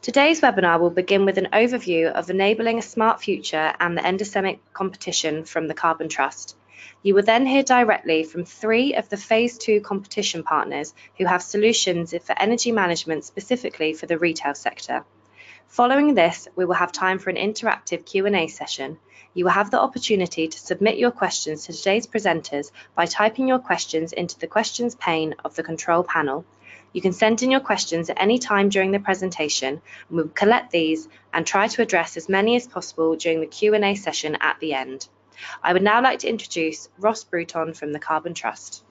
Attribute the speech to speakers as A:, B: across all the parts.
A: Today's webinar will begin with an overview of enabling a smart future and the endemic competition from the Carbon Trust. You will then hear directly from 3 of the Phase 2 competition partners who have solutions for energy management specifically for the retail sector. Following this, we will have time for an interactive Q&A session. You will have the opportunity to submit your questions to today's presenters by typing your questions into the questions pane of the control panel. You can send in your questions at any time during the presentation, and we will collect these and try to address as many as possible during the Q&A session at the end. I would now like to introduce Ross Bruton from the Carbon Trust.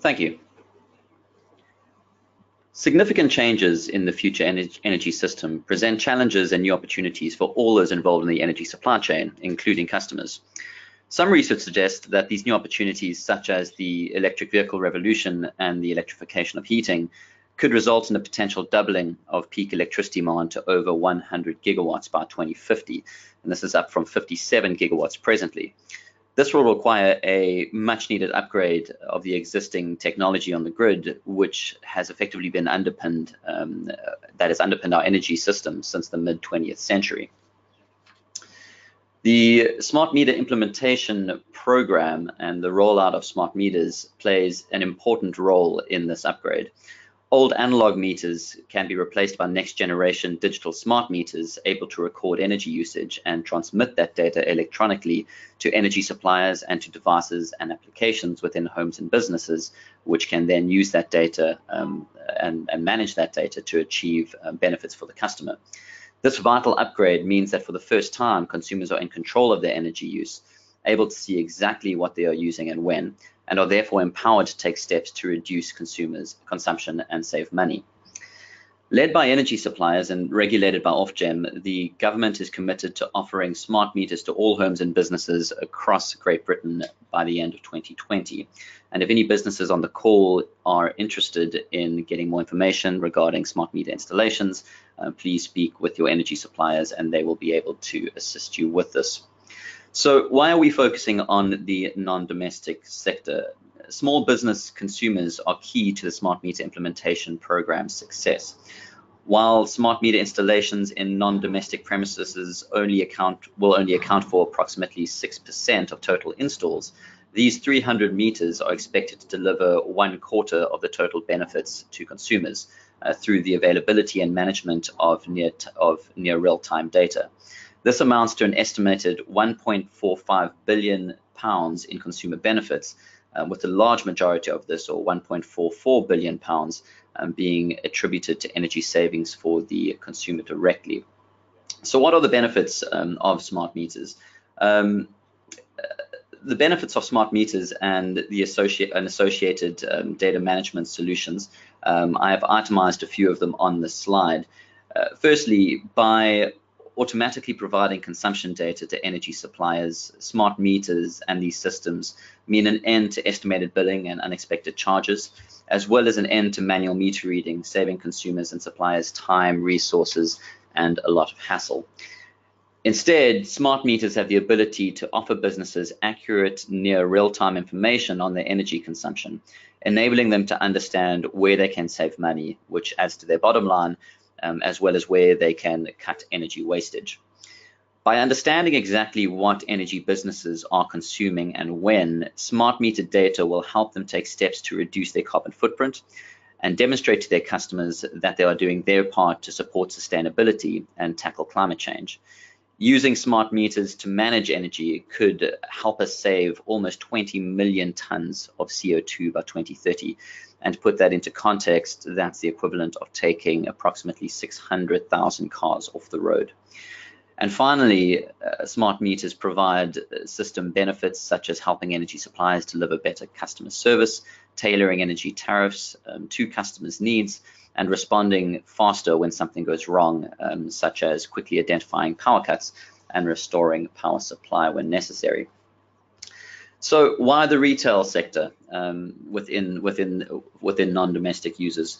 B: Thank you. Significant changes in the future energy system present challenges and new opportunities for all those involved in the energy supply chain, including customers. Some research suggests that these new opportunities, such as the electric vehicle revolution and the electrification of heating, could result in a potential doubling of peak electricity demand to over 100 gigawatts by 2050, and this is up from 57 gigawatts presently. This will require a much needed upgrade of the existing technology on the grid, which has effectively been underpinned, that has underpinned our energy system since the mid-20th century. The smart meter implementation program and the rollout of smart meters plays an important role in this upgrade. Old analog meters can be replaced by next generation digital smart meters able to record energy usage and transmit that data electronically to energy suppliers and to devices and applications within homes and businesses, which can then use that data and manage that data to achieve benefits for the customer. This vital upgrade means that for the first time, consumers are in control of their energy use, able to see exactly what they are using and when, and are therefore empowered to take steps to reduce consumers' consumption and save money. Led by energy suppliers and regulated by Ofgem, the government is committed to offering smart meters to all homes and businesses across Great Britain by the end of 2020. And if any businesses on the call are interested in getting more information regarding smart meter installations, please speak with your energy suppliers and they will be able to assist you with this. So why are we focusing on the non-domestic sector? Small business consumers are key to the smart meter implementation program's success. While smart meter installations in non-domestic premises will only account for approximately 6% of total installs, these 300 meters are expected to deliver 1/4 of the total benefits to consumers through the availability and management of near real-time data. This amounts to an estimated £1.45 billion in consumer benefits, with a large majority of this, or £1.44 billion, being attributed to energy savings for the consumer directly. So what are the benefits of smart meters? The benefits of smart meters and the associated data management solutions, I have itemized a few of them on this slide. Firstly, by automatically providing consumption data to energy suppliers, smart meters and these systems mean an end to estimated billing and unexpected charges, as well as an end to manual meter reading, saving consumers and suppliers time, resources, and a lot of hassle. Instead, smart meters have the ability to offer businesses accurate, near real-time information on their energy consumption, enabling them to understand where they can save money, which adds to their bottom line, as well as where they can cut energy wastage. By understanding exactly what energy businesses are consuming and when, smart meter data will help them take steps to reduce their carbon footprint and demonstrate to their customers that they are doing their part to support sustainability and tackle climate change. Using smart meters to manage energy could help us save almost 20 million tons of CO2 by 2030. And to put that into context, that's the equivalent of taking approximately 600,000 cars off the road. And finally, smart meters provide system benefits such as helping energy suppliers deliver better customer service, tailoring energy tariffs to customers' needs, and responding faster when something goes wrong, such as quickly identifying power cuts and restoring power supply when necessary. So why the retail sector within non-domestic users?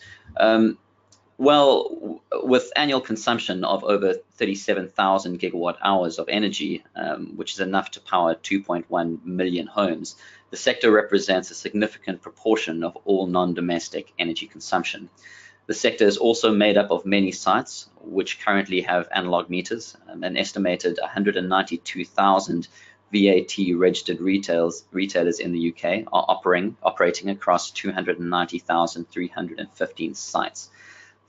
B: Well, with annual consumption of over 37,000 gigawatt hours of energy, which is enough to power 2.1 million homes, The sector represents a significant proportion of all non-domestic energy consumption. The sector is also made up of many sites which currently have analog meters. An estimated 192,000 VAT registered retailers in the UK are operating across 290,315 sites.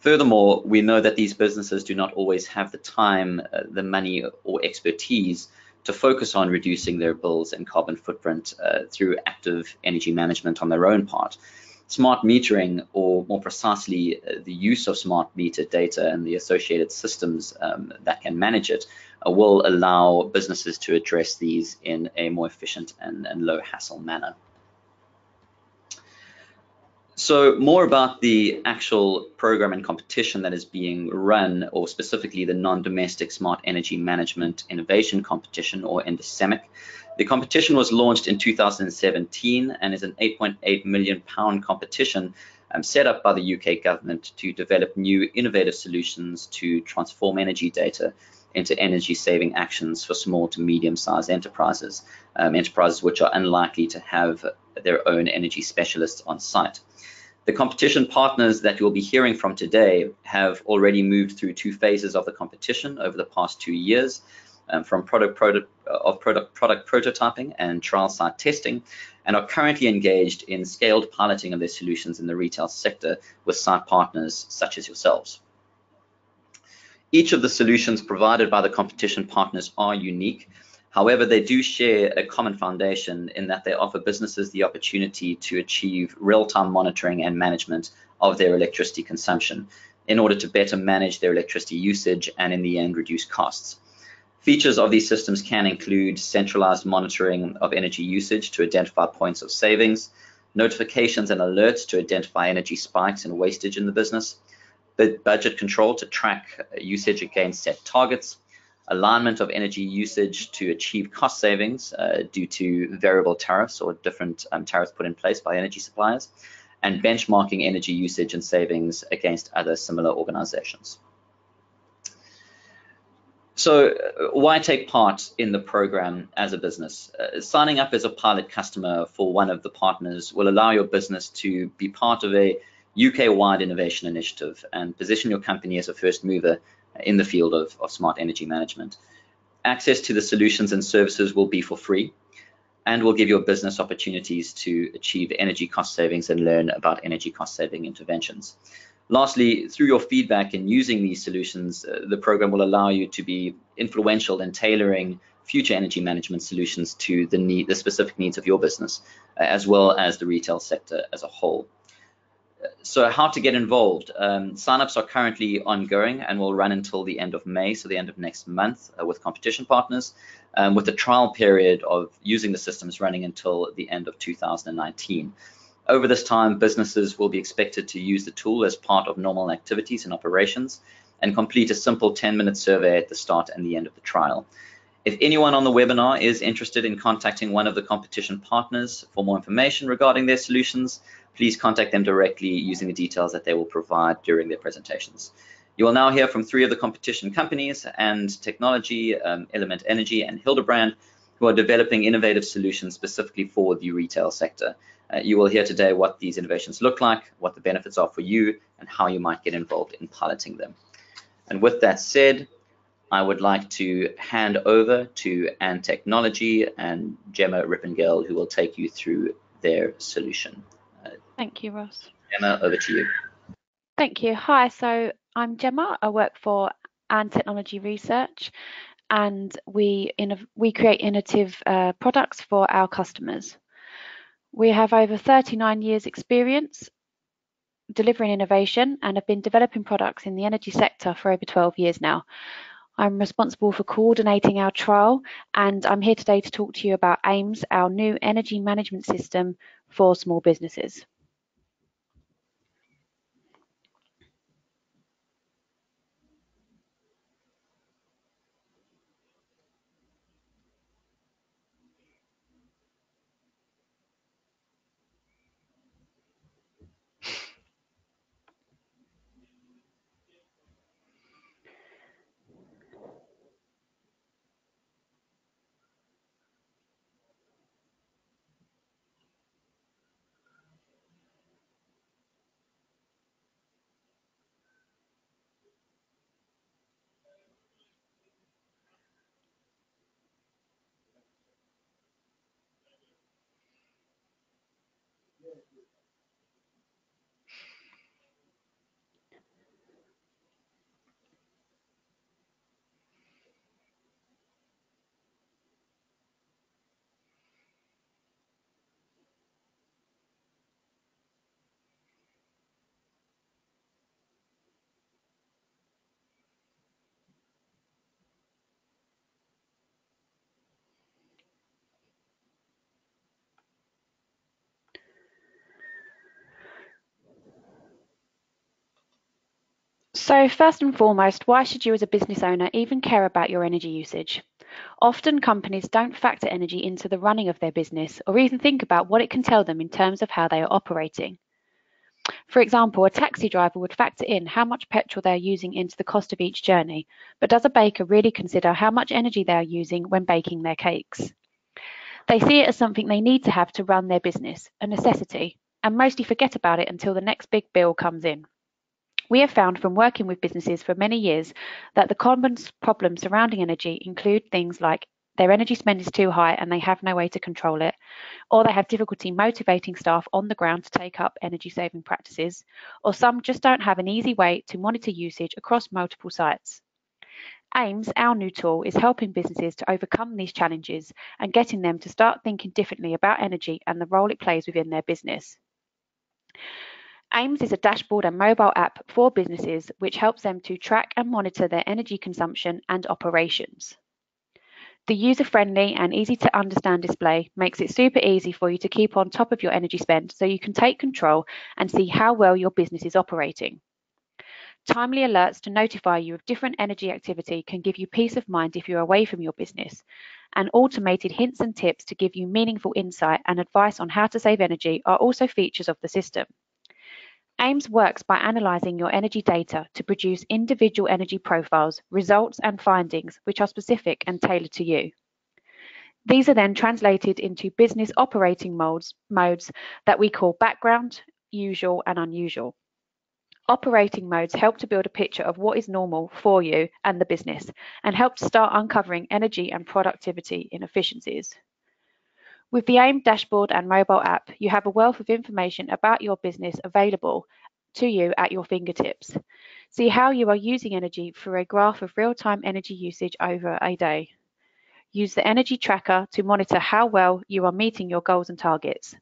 B: Furthermore, we know that these businesses do not always have the time, the money, or expertise to focus on reducing their bills and carbon footprint through active energy management on their own part. Smart metering, or more precisely, the use of smart meter data and the associated systems that can manage it, will allow businesses to address these in a more efficient and low hassle manner. So more about the actual program and competition that is being run, or specifically the non-domestic smart energy management innovation competition, or NDSEMIC. The competition was launched in 2017 and is an £8.8 million competition set up by the UK government to develop new innovative solutions to transform energy data into energy-saving actions for small to medium-sized enterprises, enterprises which are unlikely to have their own energy specialists on site. The competition partners that you'll be hearing from today have already moved through 2 phases of the competition over the past 2 years, from product prototyping and trial site testing, and are currently engaged in scaled piloting of their solutions in the retail sector with site partners such as yourselves. Each of the solutions provided by the competition partners are unique. However, they do share a common foundation in that they offer businesses the opportunity to achieve real-time monitoring and management of their electricity consumption in order to better manage their electricity usage and, in the end, reduce costs. Features of these systems can include centralized monitoring of energy usage to identify points of savings, notifications and alerts to identify energy spikes and wastage in the business, budget control to track usage against set targets, alignment of energy usage to achieve cost savings due to variable tariffs or different tariffs put in place by energy suppliers, and benchmarking energy usage and savings against other similar organizations. So why take part in the program as a business? Signing up as a pilot customer for one of the partners will allow your business to be part of a UK-wide innovation initiative and position your company as a first mover in the field of smart energy management. Access to the solutions and services will be for free and will give your business opportunities to achieve energy cost savings and learn about energy cost saving interventions. Lastly, through your feedback in using these solutions, the program will allow you to be influential in tailoring future energy management solutions to the specific needs of your business, as well as the retail sector as a whole. So how to get involved? Sign-ups are currently ongoing and will run until the end of May, so the end of next month, with competition partners, with the trial period of using the systems running until the end of 2019. Over this time, businesses will be expected to use the tool as part of normal activities and operations and complete a simple 10-minute survey at the start and the end of the trial. If anyone on the webinar is interested in contacting one of the competition partners for more information regarding their solutions, please contact them directly using the details that they will provide during their presentations. You will now hear from 3 of the competition companies and technology, Element Energy and Hildebrand, who are developing innovative solutions specifically for the retail sector. You will hear today what these innovations look like, what the benefits are for you, and how you might get involved in piloting them. And with that said, I would like to hand over to Ann Technology and Gemma Rippin, who will take you through their solution.
C: Thank you, Ross.
B: Gemma, over to you.
C: Thank you. Hi, so I'm Gemma. I work for Ann Technology Research, and we create innovative products for our customers. We have over 39 years experience delivering innovation and have been developing products in the energy sector for over 12 years now. I'm responsible for coordinating our trial, and I'm here today to talk to you about AIMS, our new energy management system for small businesses. So first and foremost, why should you as a business owner even care about your energy usage? Often companies don't factor energy into the running of their business or even think about what it can tell them in terms of how they are operating. For example, a taxi driver would factor in how much petrol they are using into the cost of each journey, but does a baker really consider how much energy they are using when baking their cakes? They see it as something they need to have to run their business, a necessity, and mostly forget about it until the next big bill comes in. We have found from working with businesses for many years that the common problems surrounding energy include things like their energy spend is too high and they have no way to control it, or they have difficulty motivating staff on the ground to take up energy saving practices, or some just don't have an easy way to monitor usage across multiple sites. AIMS, our new tool, is helping businesses to overcome these challenges and getting them to start thinking differently about energy and the role it plays within their business. AIMS is a dashboard and mobile app for businesses which helps them to track and monitor their energy consumption and operations. The user-friendly and easy-to-understand display makes it super easy for you to keep on top of your energy spend so you can take control and see how well your business is operating. Timely alerts to notify you of different energy activity can give you peace of mind if you're away from your business, and automated hints and tips to give you meaningful insight and advice on how to save energy are also features of the system. AIMS works by analysing your energy data to produce individual energy profiles, results and findings which are specific and tailored to you. These are then translated into business operating modes that we call background, usual and unusual. Operating modes help to build a picture of what is normal for you and the business and help to start uncovering energy and productivity inefficiencies. With the AIM dashboard and mobile app, you have a wealth of information about your business available to you at your fingertips. See how you are using energy through a graph of real-time energy usage over a day. Use the energy tracker to monitor how well you are meeting your goals and targets.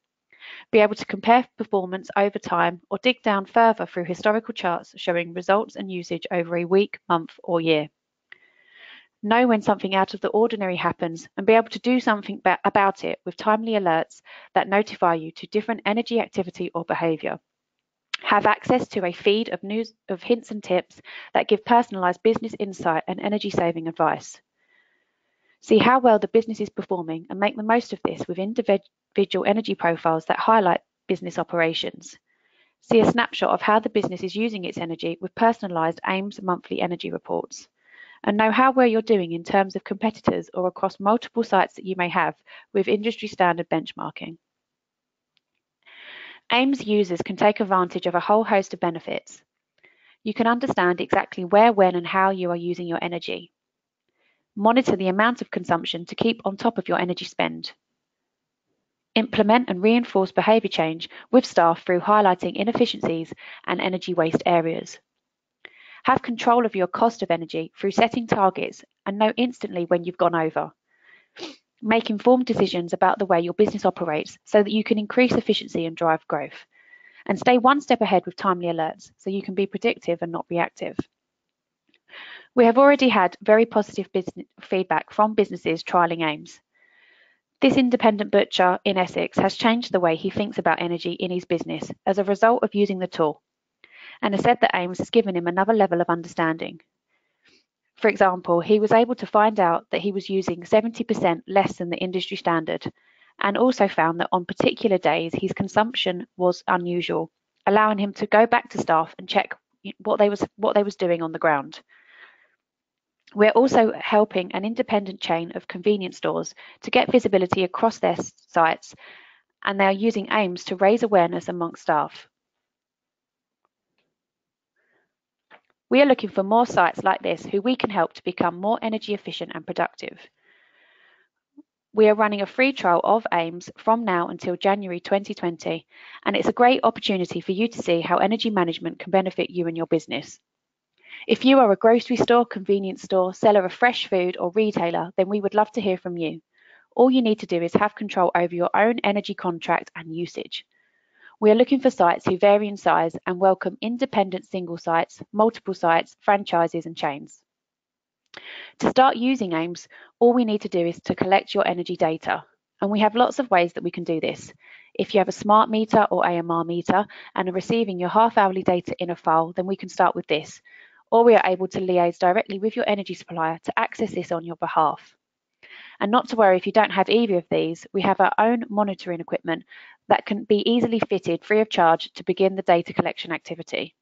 C: Be able to compare performance over time or dig down further through historical charts showing results and usage over a week, month, or year. Know when something out of the ordinary happens and be able to do something about it with timely alerts that notify you to different energy activity or behaviour. Have access to a feed of news of hints and tips that give personalised business insight and energy saving advice. See how well the business is performing and make the most of this with individual energy profiles that highlight business operations. See a snapshot of how the business is using its energy with personalised AIMS monthly energy reports. And know how well you're doing in terms of competitors or across multiple sites that you may have with industry standard benchmarking. AIMS users can take advantage of a whole host of benefits. You can understand exactly where, when and how you are using your energy. Monitor the amount of consumption to keep on top of your energy spend. Implement and reinforce behaviour change with staff through highlighting inefficiencies and energy waste areas. Have control of your cost of energy through setting targets and know instantly when you've gone over. Make informed decisions about the way your business operates so that you can increase efficiency and drive growth. And stay one step ahead with timely alerts so you can be predictive and not reactive. We have already had very positive feedback from businesses trialling AIMS. This independent butcher in Essex has changed the way he thinks about energy in his business as a result of using the tool, and has said that AIMS has given him another level of understanding. For example, he was able to find out that he was using 70% less than the industry standard, and also found that on particular days his consumption was unusual, allowing him to go back to staff and check what they was doing on the ground. We're also helping an independent chain of convenience stores to get visibility across their sites, and they are using AIMS to raise awareness amongst staff. We are looking for more sites like this who we can help to become more energy efficient and productive. We are running a free trial of AIMS from now until January 2020, and it's a great opportunity for you to see how energy management can benefit you and your business. If you are a grocery store, convenience store, seller of fresh food or retailer, then we would love to hear from you. All you need to do is have control over your own energy contract and usage. We are looking for sites who vary in size and welcome independent single sites, multiple sites, franchises and chains. To start using AIMS, all we need to do is to collect your energy data, and we have lots of ways that we can do this. If you have a smart meter or AMR meter and are receiving your half-hourly data in a file, then we can start with this. or we are able to liaise directly with your energy supplier to access this on your behalf. And not to worry if you don't have either of these, we have our own monitoring equipment that can be easily fitted free of charge to begin the data collection activity.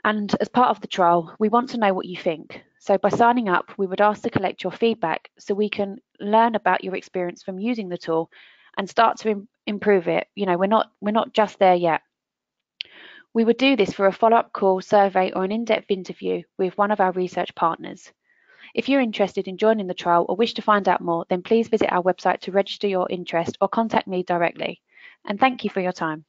C: And as part of the trial, we want to know what you think. So by signing up, we would ask to collect your feedback so we can learn about your experience from using the tool and start to improve it. You know, we're not just there yet. We would do this for a follow-up call, survey, or an in-depth interview with one of our research partners. If you're interested in joining the trial or wish to find out more, then please visit our website to register your interest or contact me directly. And thank you for your time.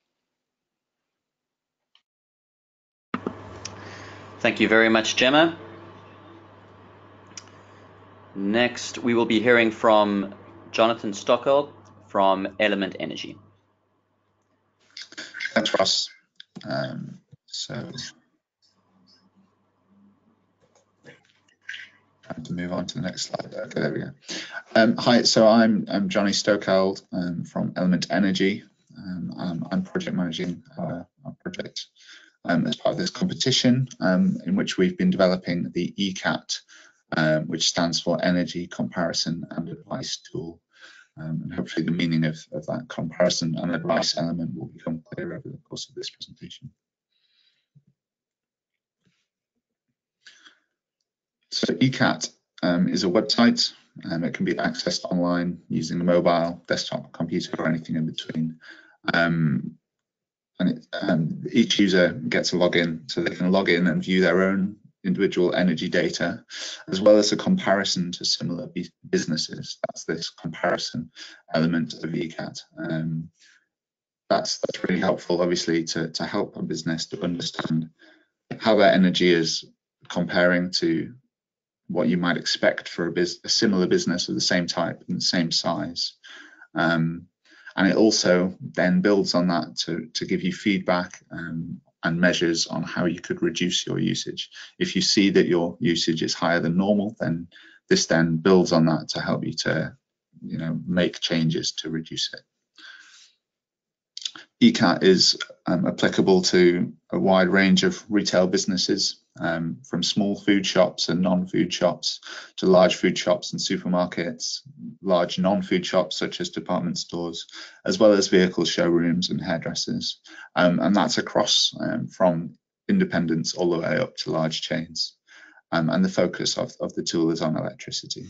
B: Thank you very much, Gemma. Next, we will be hearing from Jonathan Stockwell from Element Energy.
D: Thanks, Ross. So I have to move on to the next slide. Okay, there we go. Hi, so I'm Johnny Stokeld from Element Energy. I'm project managing our project as part of this competition in which we've been developing the ECAT, which stands for Energy Comparison and Advice Tool. And hopefully the meaning of that comparison and advice element will become clear over the course of this presentation. So ECAT is a website. It can be accessed online using a mobile, desktop, computer, or anything in between. Each user gets a login, so they can log in and view their own individual energy data, as well as a comparison to similar businesses. That's this comparison element of ECAT. That's really helpful, obviously, to help a business to understand how their energy is comparing to what you might expect for a similar business of the same type and the same size. And it also then builds on that to give you feedback and measures on how you could reduce your usage. If you see that your usage is higher than normal, then this then builds on that to help you to, make changes to reduce it. ECAT is applicable to a wide range of retail businesses, from small food shops and non-food shops to large food shops and supermarkets, large non-food shops such as department stores, as well as vehicle showrooms and hairdressers. And that's across from independents all the way up to large chains. And the focus of the tool is on electricity.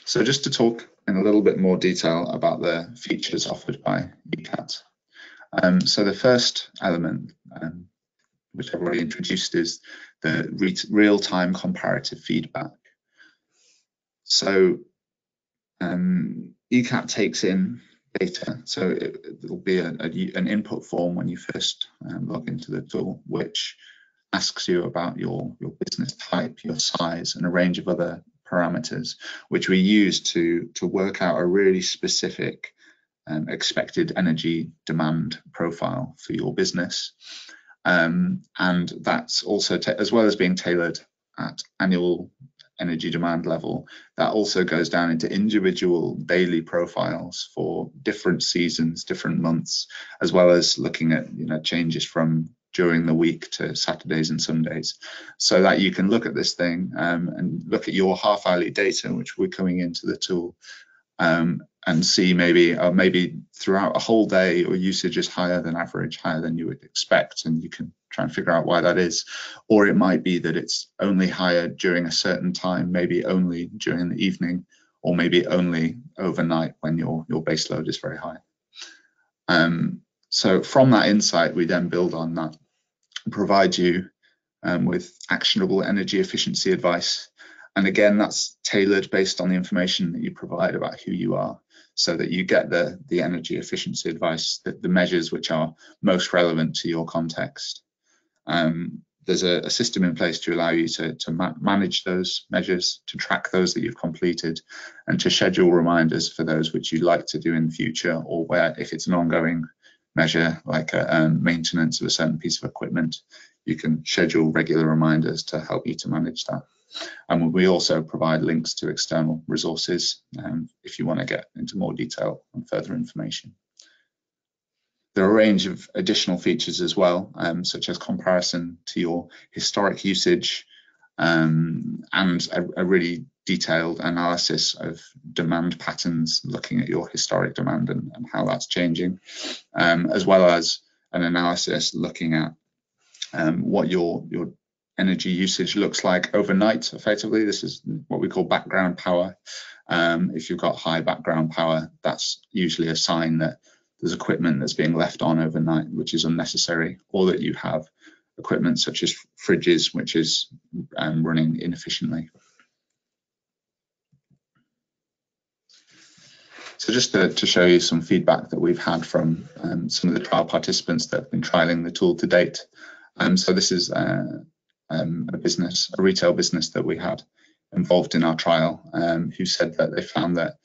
D: So just to talk in a little bit more detail about the features offered by ECAT. So the first element, which I've already introduced, is the real-time comparative feedback. So ECAT takes in data. So it will be an input form when you first log into the tool, which asks you about your business type, your size, and a range of other parameters, which we use to work out a really specific expected energy demand profile for your business. And that's also, as well as being tailored at annual energy demand level, that also goes down into individual daily profiles for different seasons, different months, as well as looking at changes from during the week to Saturdays and Sundays, so that you can look at this thing and look at your half-hourly data, which we're coming into the tool, and see maybe throughout a whole day your usage is higher than average, higher than you would expect, and you can try and figure out why that is. Or it might be that it's only higher during a certain time, maybe only during the evening, or maybe only overnight when your base load is very high. So from that insight, we then build on that and provide you with actionable energy efficiency advice. And again, that's tailored based on the information that you provide about who you are, so that you get the energy efficiency advice, the measures which are most relevant to your context. There's a system in place to allow you to manage those measures, to track those that you've completed, and to schedule reminders for those which you'd like to do in the future, or where, if it's an ongoing measure like maintenance of a certain piece of equipment, you can schedule regular reminders to help you to manage that. And we also provide links to external resources if you want to get into more detail and further information. There are a range of additional features as well, such as comparison to your historic usage, and a really detailed analysis of demand patterns, looking at your historic demand and how that's changing, as well as an analysis looking at what your energy usage looks like overnight. Effectively, this is what we call background power. If you've got high background power, that's usually a sign that there's equipment that's being left on overnight, which is unnecessary, or that you have equipment such as fridges, which is running inefficiently. So just to show you some feedback that we've had from some of the trial participants that have been trialing the tool to date. So this is a retail business that we had involved in our trial, who said that they found that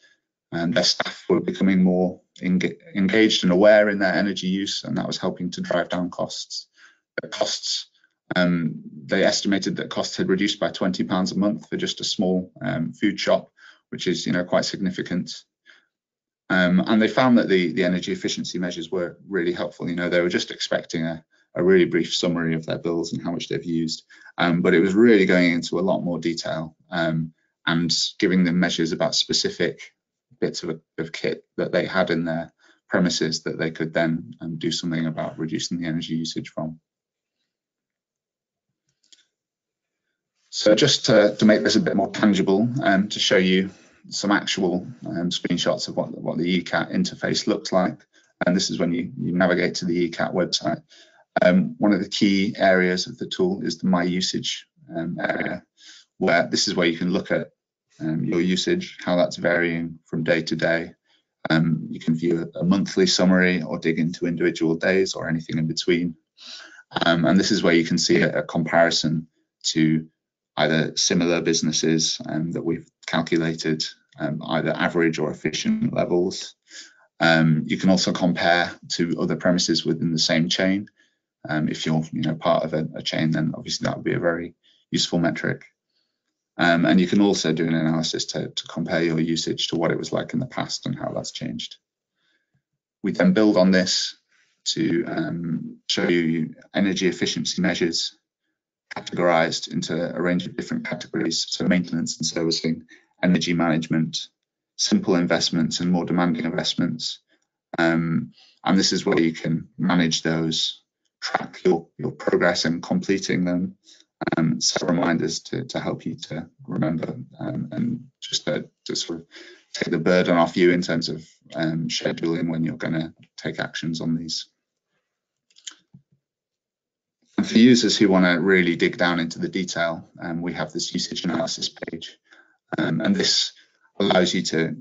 D: their staff were becoming more engaged and aware in their energy use, and that was helping to drive down costs. They estimated that costs had reduced by £20 a month for just a small food shop, which is quite significant. And they found that the energy efficiency measures were really helpful. They were just expecting a really brief summary of their bills and how much they've used, but it was really going into a lot more detail and giving them measures about specific bits of kit that they had in their premises that they could then do something about reducing the energy usage from. So just to make this a bit more tangible, to show you some actual screenshots of what the ECAT interface looks like, and this is when you navigate to the ECAT website. One of the key areas of the tool is the My Usage area, where this is where you can look at your usage, how that's varying from day to day. You can view a monthly summary or dig into individual days or anything in between. And this is where you can see a comparison to either similar businesses that we've calculated, either average or efficient levels. You can also compare to other premises within the same chain. If you're part of a chain, then obviously that would be a very useful metric. And you can also do an analysis to compare your usage to what it was like in the past and how that's changed. We then build on this to show you energy efficiency measures categorized into a range of different categories. So maintenance and servicing, energy management, simple investments and more demanding investments. And this is where you can manage those, track your progress in completing them, set reminders to help you to remember, and just to sort of take the burden off you in terms of scheduling when you're going to take actions on these. And for users who want to really dig down into the detail, we have this usage analysis page, and this allows you to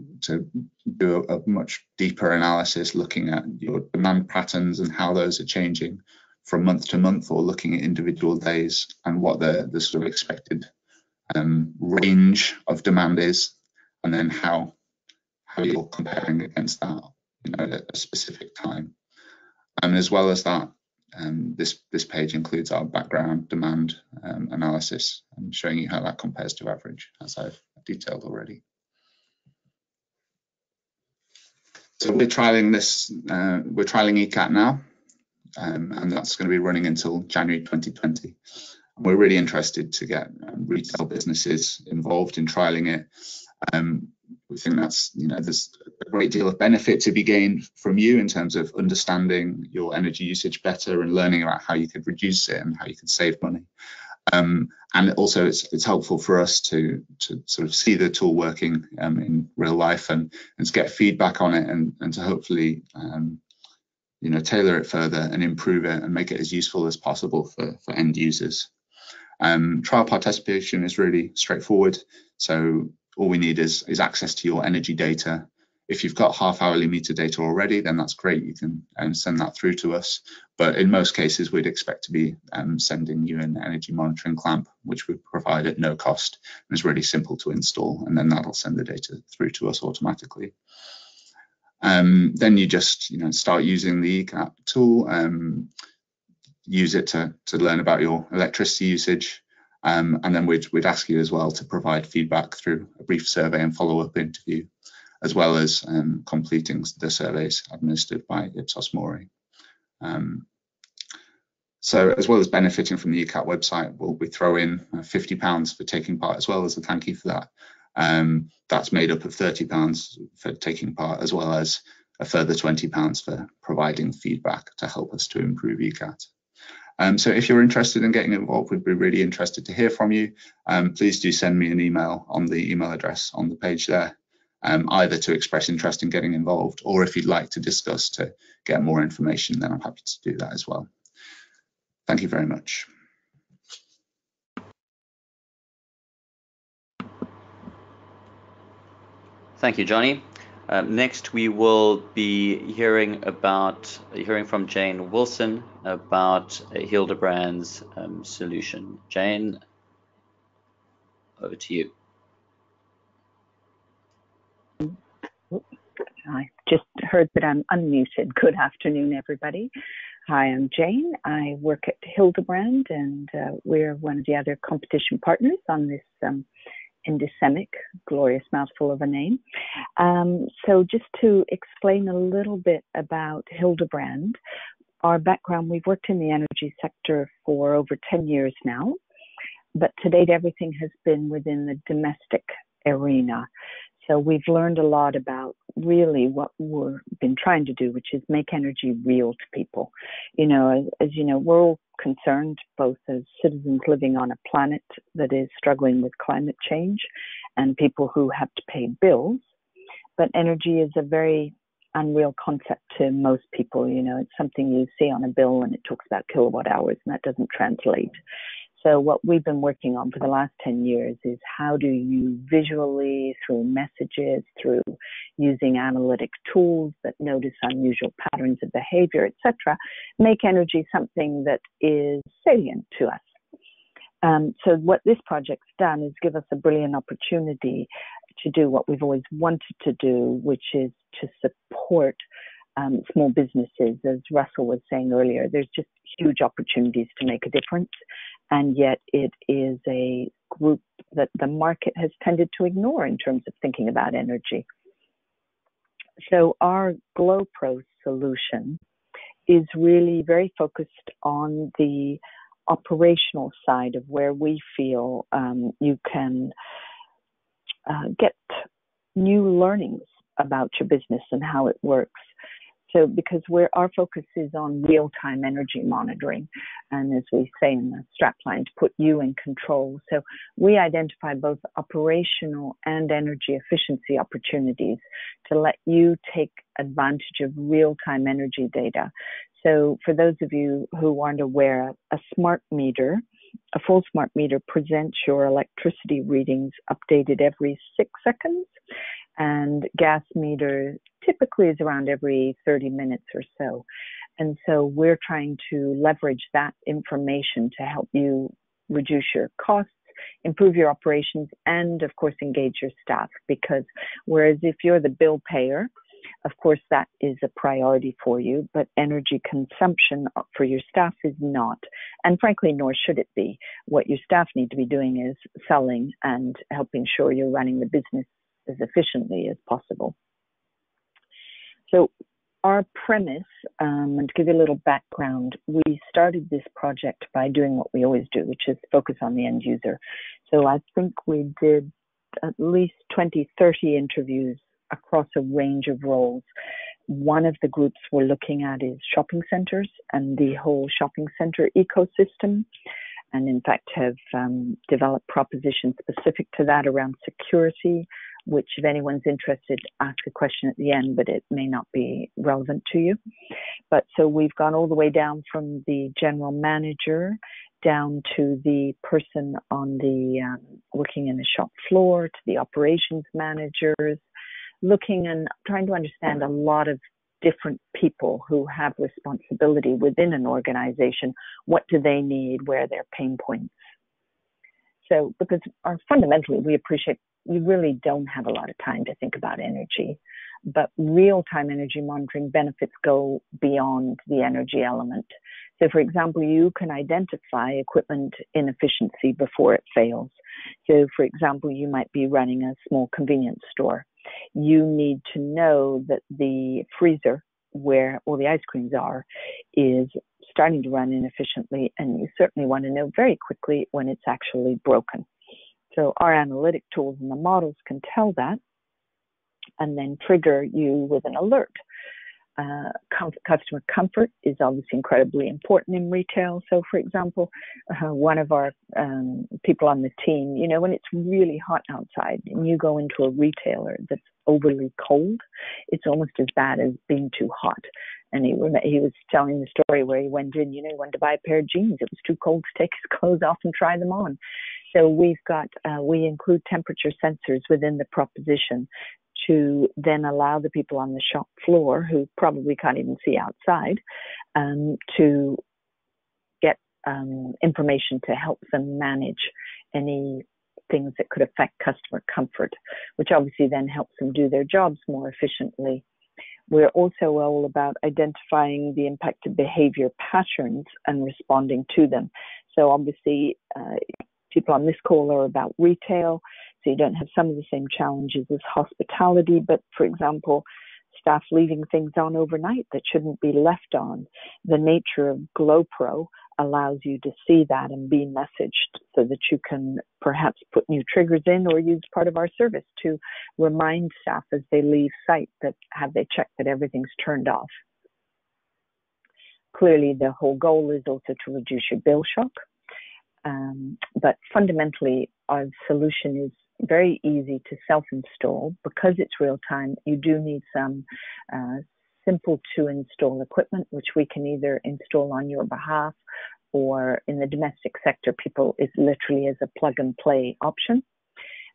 D: do a much deeper analysis, looking at your demand patterns and how those are changing from month to month, or looking at individual days and what the sort of expected range of demand is, and then how you're comparing against that at a specific time. And as well as that, this page includes our background demand analysis, and showing you how that compares to average, as I've detailed already. So we're trialing this. We're trialing ECAT now, and that's going to be running until January 2020. And we're really interested to get retail businesses involved in trialing it. We think that's there's a great deal of benefit to be gained from you in terms of understanding your energy usage better and learning about how you could reduce it and how you could save money. And also it's helpful for us to sort of see the tool working in real life and to get feedback on it, and to hopefully tailor it further and improve it and make it as useful as possible for end users. Trial participation is really straightforward. So all we need is access to your energy data. If you've got half-hourly meter data already, then that's great. You can send that through to us. But in most cases, we'd expect to be sending you an energy monitoring clamp, which we provide at no cost. It's really simple to install, and then that'll send the data through to us automatically. Then you just start using the ECAT tool, use it to learn about your electricity usage. And then we'd ask you as well to provide feedback through a brief survey and follow-up interview, as well as completing the surveys administered by Ipsos Mori. So as well as benefiting from the ECAT website, we'll be throwing £50 for taking part as well as a thank you for that. That's made up of £30 for taking part, as well as a further £20 for providing feedback to help us to improve ECAT. So if you're interested in getting involved, we'd be really interested to hear from you. Please do send me an email on the email address on the page there, either to express interest in getting involved, or if you'd like to discuss to get more information, then I'm happy to do that as well. Thank you very much.
B: Thank you, Johnny. Next, we will be hearing from Jane Wilson about Hildebrand's solution. Jane, over to you.
E: I just heard that I'm unmuted. Good afternoon, everybody. Hi, I'm Jane. I work at Hildebrand, and we're one of the other competition partners on this endosemic, glorious mouthful of a name. So just to explain a little bit about Hildebrand, our background, we've worked in the energy sector for over 10 years now, but to date, everything has been within the domestic arena. So we've learned a lot about really what we've been trying to do, which is make energy real to people. You know, as you know, we're all concerned, both as citizens living on a planet that is struggling with climate change and people who have to pay bills. But energy is a very unreal concept to most people. You know, it's something you see on a bill and it talks about kilowatt hours, and that doesn't translate. So what we've been working on for the last 10 years is how do you visually, through messages, through using analytic tools that notice unusual patterns of behavior, etc., make energy something that is salient to us. So what this project's done is give us a brilliant opportunity to do what we've always wanted to do, which is to support small businesses. As Russell was saying earlier, there's just huge opportunities to make a difference, and yet it is a group that the market has tended to ignore in terms of thinking about energy. So our Glopro solution is really very focused on the operational side of where we feel you can get new learnings about your business and how it works. So because our focus is on real-time energy monitoring, and as we say in the strapline, to put you in control. So we identify both operational and energy efficiency opportunities to let you take advantage of real-time energy data. So for those of you who aren't aware, a smart meter, a full smart meter presents your electricity readings updated every 6 seconds, and gas meter typically is around every 30 minutes or so. And so we're trying to leverage that information to help you reduce your costs, improve your operations, and of course engage your staff, because whereas if you're the bill payer, of course that is a priority for you, but energy consumption for your staff is not, and frankly nor should it be. What your staff need to be doing is selling and helping sure you're running the business as efficiently as possible. So our premise, and to give you a little background, we started this project by doing what we always do, which is focus on the end user. So I think we did at least 20, 30 interviews across a range of roles. One of the groups we're looking at is shopping centers and the whole shopping center ecosystem, and in fact have developed propositions specific to that around security, which if anyone's interested, ask a question at the end, but it may not be relevant to you. But so we've gone all the way down from the general manager down to the person on the working in the shop floor, to the operations managers, looking and trying to understand a lot of different people who have responsibility within an organization. What do they need? Where are their pain points? So because fundamentally we appreciate you really don't have a lot of time to think about energy, but real-time energy monitoring benefits go beyond the energy element. So for example, you can identify equipment inefficiency before it fails. So for example, you might be running a small convenience store. You need to know that the freezer where all the ice creams are is starting to run inefficiently, and you certainly want to know very quickly when it's actually broken. So our analytic tools and the models can tell that and then trigger you with an alert. Customer comfort is obviously incredibly important in retail. So, for example, one of our people on the team, you know, when it's really hot outside and you go into a retailer that's overly cold, it's almost as bad as being too hot. And he was telling the story where he went in, you know, he wanted to buy a pair of jeans. It was too cold to take his clothes off and try them on. So we include temperature sensors within the proposition to then allow the people on the shop floor, who probably can't even see outside, to get information to help them manage any things that could affect customer comfort, which obviously then helps them do their jobs more efficiently. We're also all about identifying the impact of behavior patterns and responding to them. So obviously, people on this call are about retail, so you don't have some of the same challenges as hospitality, but for example, staff leaving things on overnight that shouldn't be left on. The nature of Glopro allows you to see that and be messaged so that you can perhaps put new triggers in or use part of our service to remind staff as they leave site that have they checked that everything's turned off. Clearly, the whole goal is also to reduce your bill shock. But fundamentally, our solution is very easy to self-install. Because it's real-time, you do need some simple to install equipment, which we can either install on your behalf, or in the domestic sector, it's literally as a plug and play option.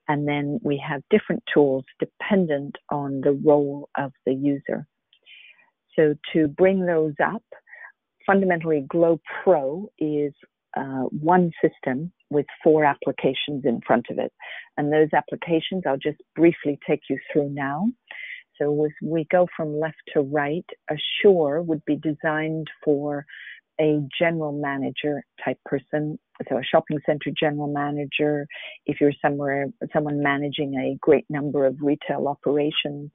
E: And then we have different tools dependent on the role of the user. So to bring those up, fundamentally Glopro is one system with 4 applications in front of it. And those applications I'll just briefly take you through now. So as we go from left to right, Assure would be designed for a general manager type person. So a shopping center general manager, if you're someone managing a great number of retail operations.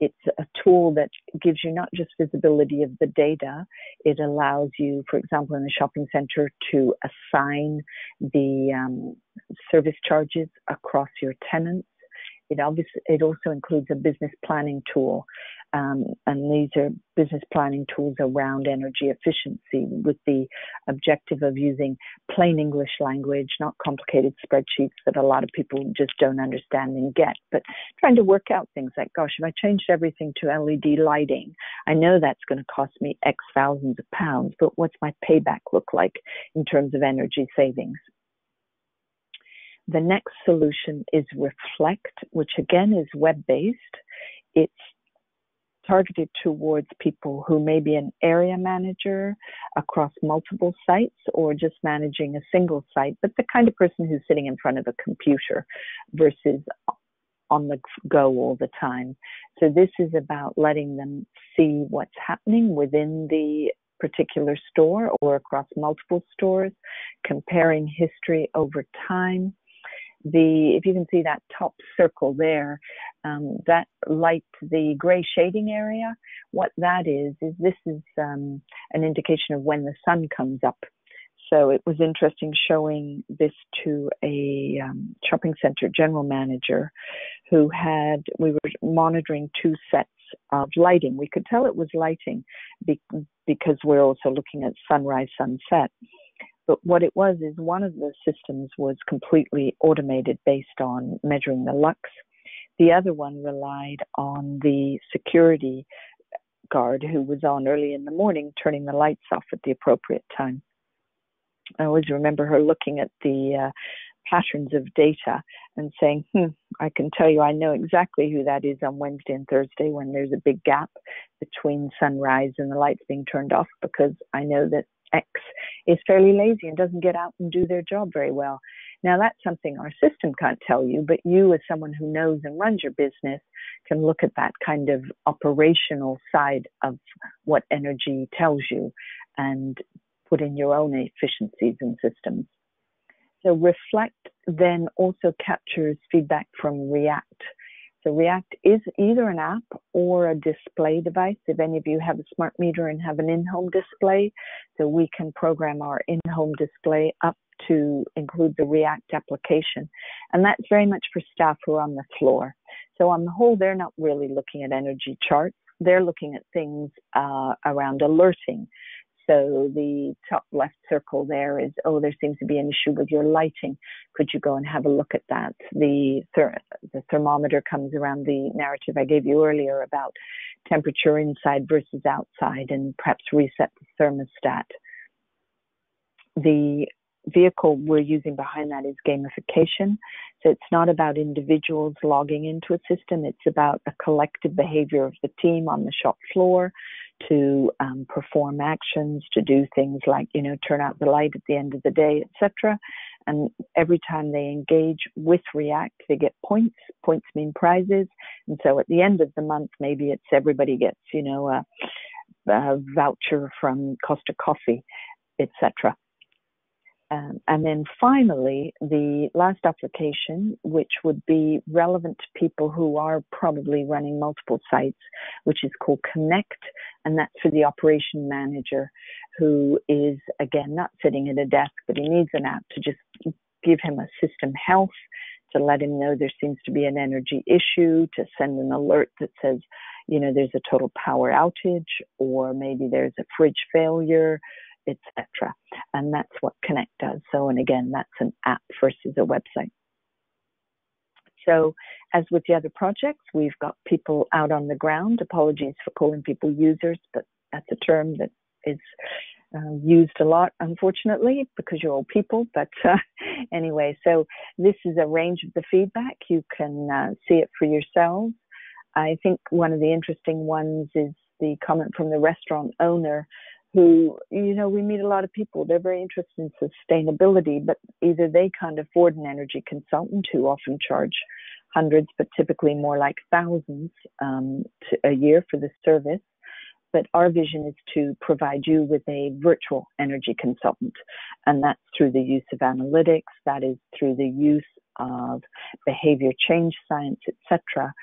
E: It's a tool that gives you not just visibility of the data, it allows you, for example, in a shopping center to assign the service charges across your tenants. It also includes a business planning tool, and these are business planning tools around energy efficiency with the objective of using plain English language, not complicated spreadsheets that a lot of people just don't understand and get, but trying to work out things like, gosh, if I changed everything to LED lighting, I know that's going to cost me X thousands of pounds, but what's my payback look like in terms of energy savings? The next solution is Reflect, which again is web-based. It's targeted towards people who may be an area manager across multiple sites or just managing a single site, but the kind of person who's sitting in front of a computer versus on the go all the time. So this is about letting them see what's happening within the particular store or across multiple stores, comparing history over time. If you can see that top circle there, that light, the gray shading area, what that is this is an indication of when the sun comes up. So it was interesting showing this to a shopping center general manager who we were monitoring 2 sets of lighting. We could tell it was lighting because we're also looking at sunrise, sunset. But what it was is one of the systems was completely automated based on measuring the lux. The other one relied on the security guard who was on early in the morning, turning the lights off at the appropriate time. I always remember her looking at the patterns of data and saying, I can tell you I know exactly who that is on Wednesday and Thursday when there's a big gap between sunrise and the lights being turned off, because I know that X is fairly lazy and doesn't get out and do their job very well. Now that's something our system can't tell you, but you as someone who knows and runs your business can look at that kind of operational side of what energy tells you and put in your own efficiencies and systems. So Reflect then also captures feedback from React. So React is either an app or a display device. If any of you have a smart meter and have an in-home display, so we can program our in-home display up to include the React application. And that's very much for staff who are on the floor. So on the whole, they're not really looking at energy charts. They're looking at things around alerting. So the top left circle there is, oh, there seems to be an issue with your lighting. Could you go and have a look at that? The thermometer comes around the narrative I gave you earlier about temperature inside versus outside, and perhaps reset the thermostat. The vehicle we're using behind that is gamification. So it's not about individuals logging into a system. It's about a collective behavior of the team on the shop floor to perform actions, to do things like, you know, turn out the light at the end of the day, etc. And every time they engage with React, they get points. Points mean prizes. And so at the end of the month, maybe it's everybody gets, you know, a voucher from Costa Coffee, etc. And then finally, the last application, which would be relevant to people who are probably running multiple sites, which is called Connect, and that's for the operation manager who is, again, not sitting at a desk, but he needs an app to just give him a system health, to let him know there seems to be an energy issue, to send an alert that says, you know, there's a total power outage, or maybe there's a fridge failure, etc. And that's what Connect does. So, and again, that's an app versus a website. So as with the other projects, we've got people out on the ground. Apologies for calling people users, but that's a term that is used a lot, unfortunately, because you're all people. But anyway, so this is a range of the feedback. You can see it for yourselves. I think one of the interesting ones is the comment from the restaurant owner who, you know, we meet a lot of people. They're very interested in sustainability, but either they can't afford an energy consultant who often charge hundreds, but typically more like thousands a year for the service. But our vision is to provide you with a virtual energy consultant. And that's through the use of analytics, that is through the use of behavior change science, etc.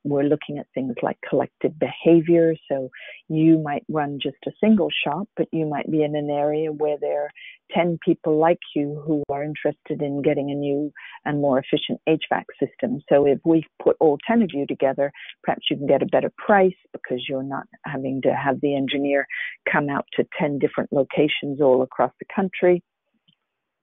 E: We're looking at things like collective behavior. So you might run just a single shop, but you might be in an area where there are 10 people like you who are interested in getting a new and more efficient HVAC system. So if we put all 10 of you together, perhaps you can get a better price because you're not having to have the engineer come out to 10 different locations all across the country.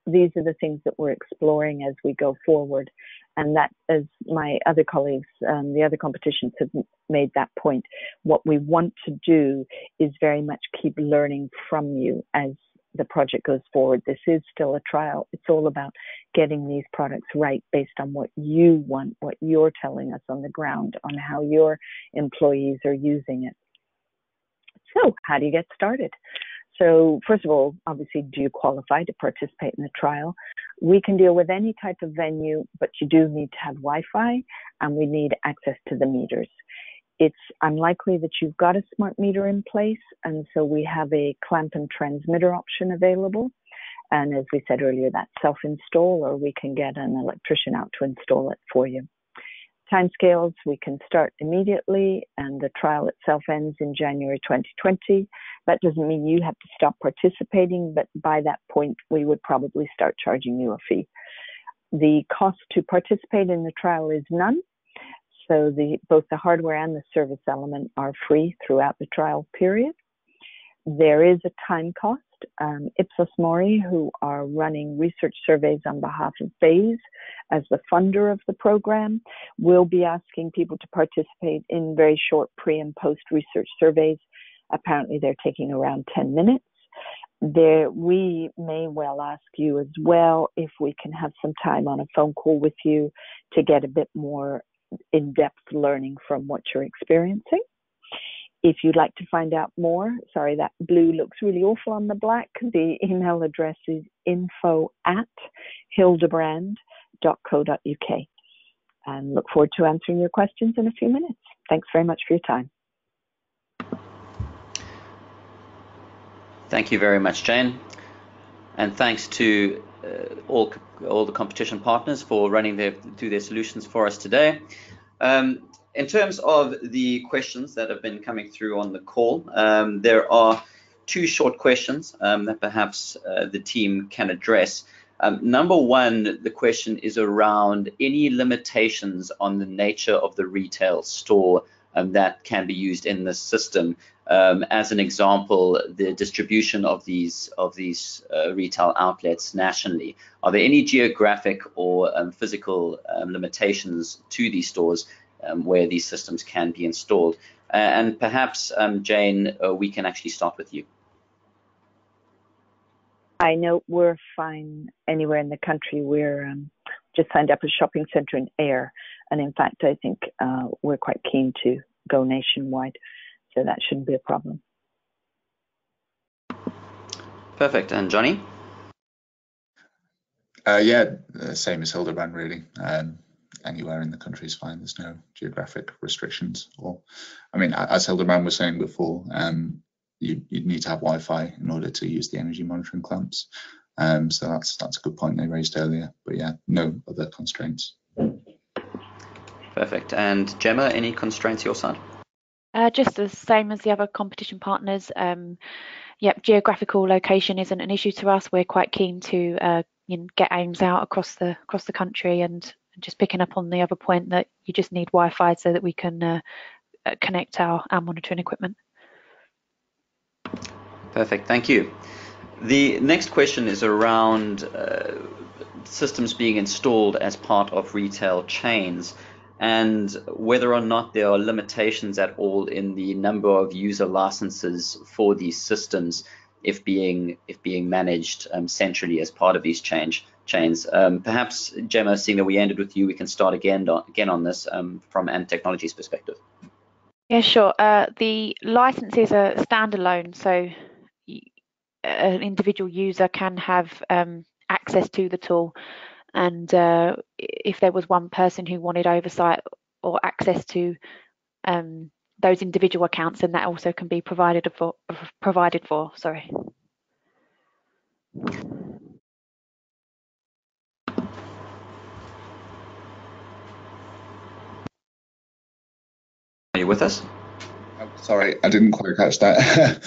E: These are the things that we're exploring as we go forward. And that, as my other colleagues, the other competitions have made that point, what we want to do is very much keep learning from you as the project goes forward. This is still a trial. It's all about getting these products right based on what you want, what you're telling us on the ground, on how your employees are using it. So how do you get started? So first of all, obviously, do you qualify to participate in the trial? We can deal with any type of venue, but you do need to have Wi-Fi and we need access to the meters. It's unlikely that you've got a smart meter in place, and so we have a clamp and transmitter option available. And as we said earlier, that's self-install, or we can get an electrician out to install it for you. Timescales, we can start immediately, and the trial itself ends in January 2020. That doesn't mean you have to stop participating, but by that point, we would probably start charging you a fee. The cost to participate in the trial is none. So both the hardware and the service element are free throughout the trial period. There is a time cost. Ipsos Mori, who are running research surveys on behalf of BASE as the funder of the program, will be asking people to participate in very short pre and post research surveys. Apparently they're taking around 10 minutes. We may well ask you as well if we can have some time on a phone call with you to get a bit more in-depth learning from what you're experiencing. If you'd like to find out more, sorry, that blue looks really awful on the black. The email address is info@hildebrand.co.uk. And look forward to answering your questions in a few minutes. Thanks very much for your time.
B: Thank you very much, Jane. And thanks to all the competition partners for running through their solutions for us today. In terms of the questions that have been coming through on the call, there are 2 short questions that perhaps the team can address. Number 1, the question is around any limitations on the nature of the retail store that can be used in this system. As an example, the distribution of these retail outlets nationally. Are there any geographic or physical limitations to these stores where these systems can be installed? And perhaps, Jane, we can actually start with you.
E: I know we're fine anywhere in the country. We're just signed up a shopping centre in Ayr, and in fact, I think we're quite keen to go nationwide, so that shouldn't be a problem.
B: Perfect. And Johnny?
D: Yeah, same as Hildebrand, really. Anywhere in the country is fine. There's no geographic restrictions. Or, I mean, as Hildebrand was saying before, you'd need to have Wi-Fi in order to use the energy monitoring clamps. So that's a good point they raised earlier. But yeah, no other constraints.
B: Perfect. And Gemma, any constraints your side?
C: Just the same as the other competition partners. Yep, geographical location isn't an issue to us. We're quite keen to get aims out across the country, and just picking up on the other point that you just need Wi-Fi so that we can connect our monitoring equipment.
B: Perfect, thank you. The next question is around systems being installed as part of retail chains, and whether or not there are limitations at all in the number of user licenses for these systems if being managed centrally as part of these chains. Perhaps, Gemma, seeing that we ended with you, we can start again on this from Ant Technology's perspective.
C: Yeah, sure. The licenses are standalone, so an individual user can have access to the tool, and if there was one person who wanted oversight or access to those individual accounts, then that also can be provided for. Sorry.
B: Are you with us?
D: Sorry, I didn't quite catch that.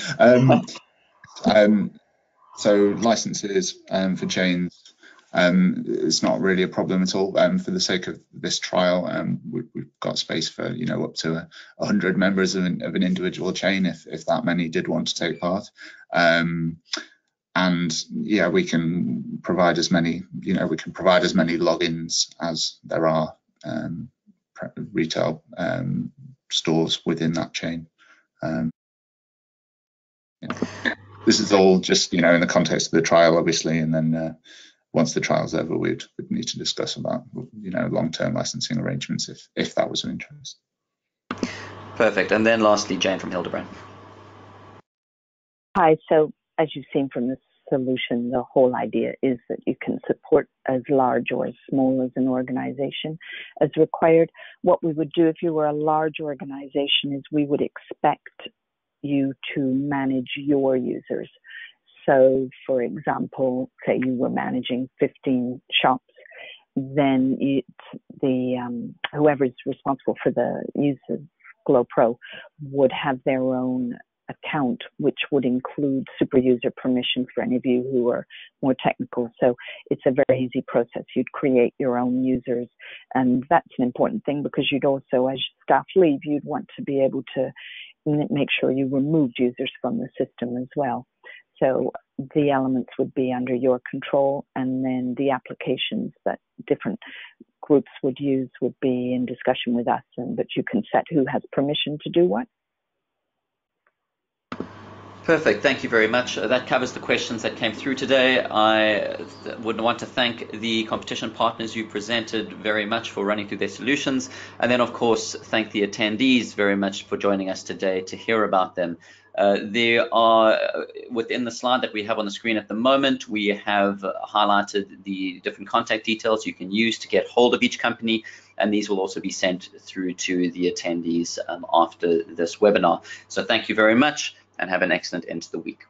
D: So licenses for chains, it's not really a problem at all. For the sake of this trial, we've got space for up to 100 members of an individual chain if that many did want to take part. And yeah, we can provide as many logins as there are retail stores within that chain. This is all just in the context of the trial, obviously, and then once the trial's over, we'd need to discuss about long-term licensing arrangements if that was of interest.
B: Perfect. And then lastly, Jane from Hildebrand.
E: Hi. So as you've seen from this solution, the whole idea is that you can support as large or as small as an organization as required. What we would do if you were a large organization is we would expect you to manage your users. So for example, say you were managing 15 shops, then whoever's responsible for the use of Glopro would have their own account, which would include super user permission for any of you who are more technical. So it's a very easy process. You'd create your own users, and that's an important thing because you'd also, as staff leave, you'd want to be able to make sure you removed users from the system as well. So the elements would be under your control, and then the applications that different groups would use would be in discussion with us, but you can set who has permission to do what.
B: Perfect. Thank you very much. That covers the questions that came through today. I would want to thank the competition partners who presented very much for running through their solutions. And then, of course, thank the attendees very much for joining us today to hear about them. There are, within the slide that we have on the screen at the moment, we have highlighted the different contact details you can use to get hold of each company. And these will also be sent through to the attendees after this webinar. So thank you very much, and have an excellent end to the week.